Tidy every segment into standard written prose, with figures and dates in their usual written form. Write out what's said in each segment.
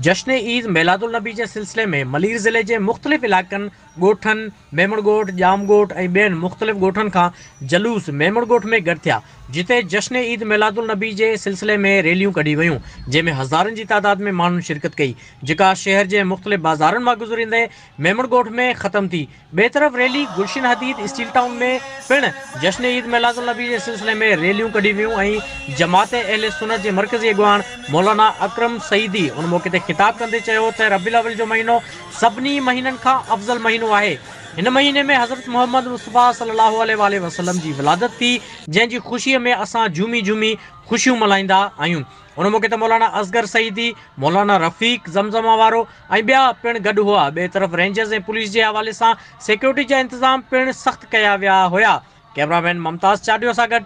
जश्न ईद मिलादुल नबी के सिलसिले में मलीर ज़िले के मुख़्तलिफ़ इलाक़नि ॻोठनि मेमण ॻोठ जाम ॻोठ ऐं ॿियनि मुख़्तलिफ़ ॻोठनि खां जलूस मेमण ॻोठ में गॾु थिया, जिते जश्न ईद मिलादुल नबी के सिलसिले में रैलियूं कढी वयूं, जंहिंमें हज़ारनि की तादाद में माण्हुनि शिरकत कई, जेका शहर के मुख़्तलिफ़ बाज़ारनि मां गुज़रींदे मेमण ॻोठ में ख़त्म थी। ॿिए तरफ़ रैली गुलशन हदीद स्टील टाउन में पिण जश्न ईद मिलादुल नबी के सिलसिले में रैलियूं कढी वयूं ऐं जमात अहले सुन्नत के मरकज़ी अगवान मौलाना अकरम सईदी उन मौके ते खिताब कंदे चयो त रबीउल अव्वल जो महीनो सभिनी महीननि खां अफ़ज़ल महीनो आहे। इन महीने में हज़रत मोहम्मद मुस्तफ़ा सल्लल्लाहु अलैहि वसल्लम की विलादत थी, जंहिंजी ख़ुशीअ में असां झूमी झूमी ख़ुशियूं मल्हाईंदा आहियूं। उन मौके ते मौलाना असगर सईदी, मौलाना रफ़ीक ज़मज़मा वारो ऐं ॿिया पिण गॾु हुआ। ॿिए तरफ़ रेंजर्स ऐं पुलिस के हवाले सां सिक्योरिटी जा इंतज़ाम पिण सख़्त कया विया हुआ। कैमरामैन मुमताज़ चाडियो सां गॾु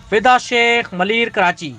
फिदा शेख, मलीर, कराची।